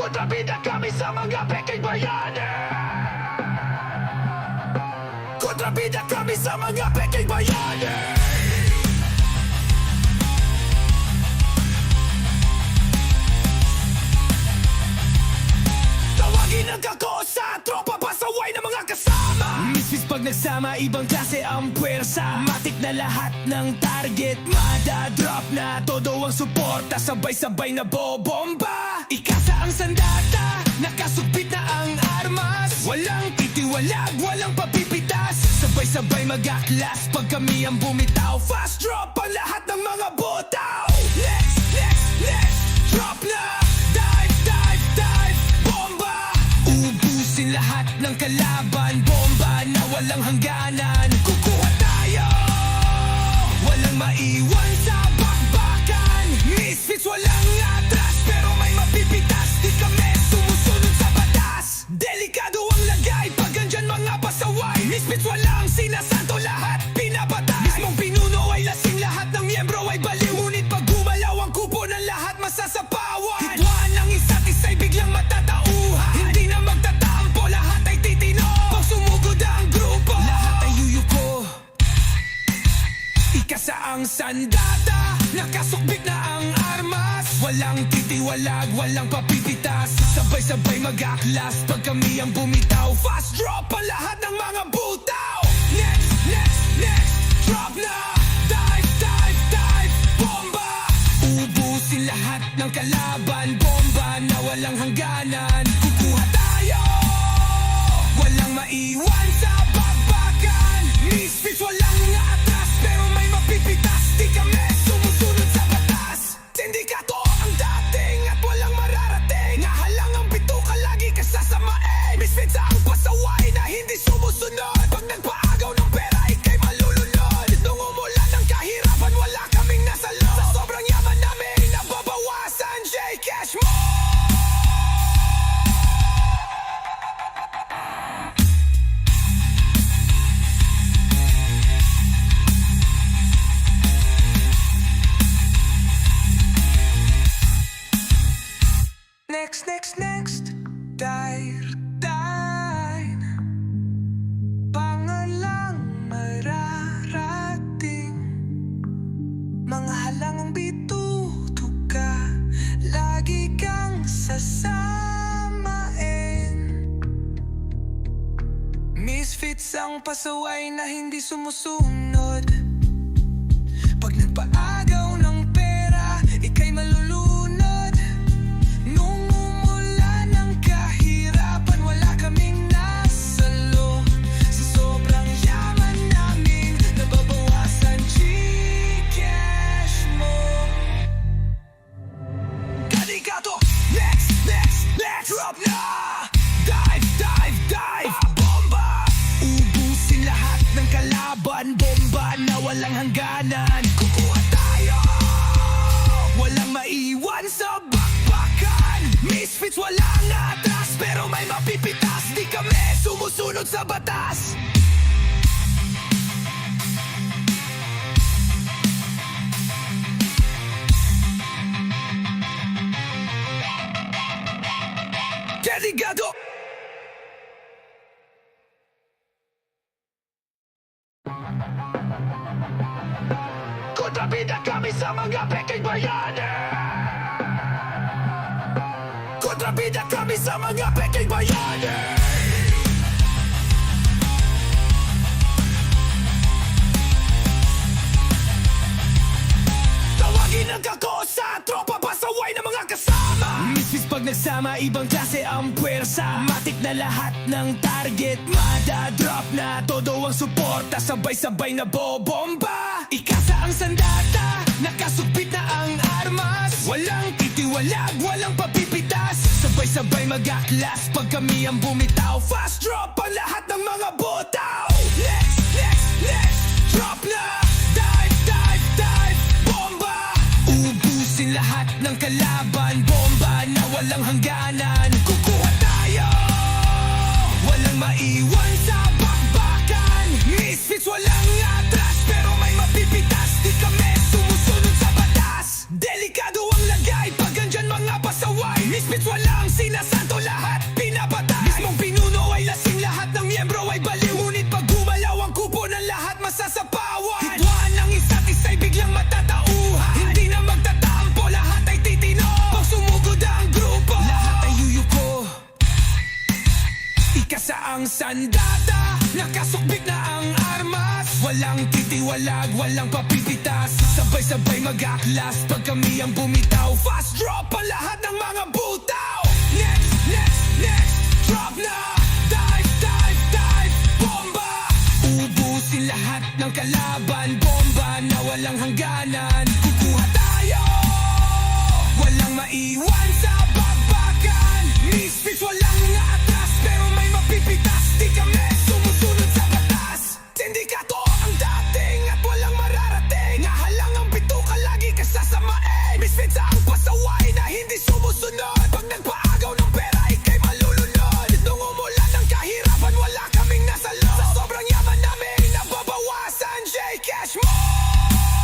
Kontrabida kami sa mga peking bayani. Kontrabida kami sa mga peking bayani. Tawagin ang kako sa tropa, pasaway ng mga kasama. Misfits pag nagsama, ibang klase ang puwersa. Matik na lahat ng target, madadrop na todo ang suporta. Sabay-sabay na bobomba, ikasa ang sandata, nakasugpit na ang armas. Walang titiwalag, walang papipitas. Sabay-sabay mag-aklas pag kami ang bumitaw. Fast drop ang lahat ng mga butaw. Next drop na. Dive, dive, dive, bomba. Ubusin lahat ng kalaban. Bomba na walang hangganan. Kukuha tayo, walang maiwan sa bakbakan. Misfits walang atras, pero may mapipitas. Di kami sumusunod sa batas. Delikado ang lagay pag andyan mga pasaway. Misfits walang sinasanto, lahat pinapatay. Mismong pinuno ay lasing, lahat ng miyembro ay baliw. Ngunit pag gumalaw ang kupo ng lahat masasapawan. Hidwaan ng isa't isa'y biglang matatauhan. Hindi na magtatampo, lahat ay titino. Pag sumugod ang grupo, lahat ay yuyuko. Ikasa ang sandata, nakasukbit na ang armas. Walang titiwalag, walang papipitas. Sabay-sabay mag-aklas pag kami ang bumitaw. Fast drop ang lahat ng mga butaw. Next drop na. Dive, dive, dive, bomba. Ubusin lahat ng kalaban. Bomba na walang hangganan. Kukuha tayo, walang maiwan sa bakbakan. Misfits walang atras, pero may mapipitas. Di kami sumusunod sa batas. Sindikato ang dating at walang mararating. Nahalang ang bituka, lagi ka sasamain. Misfits ang pasaway na hindi sumusunod. Pag nagpaagaw ng pera, ika'y malulunod. Nung umulan ng kahirapan, wala kaming nasalo. Sa sobrang yaman namin, nababawasan J-Cash mo. Next, dire, pangalang mararating. Mga halangang bitutuka, lagi kang sasamain. Misfits ang pasaway na hindi sumusunod. Pag nagpaagaw ng pera, ika'y malulunod. Nung umulan ng kahirapan, wala kaming nasalo. Sa sobrang yaman namin, nababawasan Gcash mo. Delikado, next drop na. Dive, dive, dive, bomba. Ubusin lahat ng kalaban. Bomba na walang hangganan. Kukuha tayo, walang maiwan sa bakbakan. Misfits walang atras, pero may mapipitas. Di kami sumusunod sa batas. Delikado. Kontrabida kami sa mga peking bayani. Kontrabida kami sa mga peking bayani. Tawagin ang kako sa tropa, pasaway ng mga kasama. Misfits pag nagsama, ibang klase ang puwersa. Matik na lahat ng target, madadrop na todo ang suporta. Sabay-sabay na bobomba, ikasa ang sandata, nakasugpit na ang armas. Walang titiwalag, walang papipitas. Sabay-sabay mag-aklas pag kami ang bumitaw. Fast drop ang lahat ng mga butaw. Next drop na. Dive, dive, dive, bomba. Ubusin lahat ng kalaban. Bomba na walang hangganan. Kukuha tayo, walang maiwan sa bakbakan. Misfits walang atras, pero may mapipitas. Di kami sumusunod sa batas. Delikado ang lagay pag andyan mga pasaway. Misfits walang sinasanto lahat pinapatay. Mismong pinuno ay lasing, lahat ng miyembro ay baliw. Ngunit pag gumalaw ang kupo ng lahat masasapawan. Hidwaan ng isa't isa'y biglang matatauhan. Hindi na magtatampo, lahat ay titino. Pag sumugod ang grupo, lahat ay yuyuko. Ikasaang sandata, nakasukbit na ang armas. Walang titiwalag, walang papipitas. Sabay-sabay mag-aklas pag kami ang bumitaw. Fast drop ang lahat ng mga butaw. Next, next, next, drop na. Dive, dive, dive, bomba. Ubusin lahat ng kalaban. Bomba na walang hangganan. Kukuha tayo, walang maiwan sa bakbakan. Misfits walang atras, pero may mapipitas. Di kami sumusunod sa batas. Sindikato ang dating at walang mararating. Nahalang ang bituka, lagi kasasamain. Misfits ang pasaway na hindi sumunod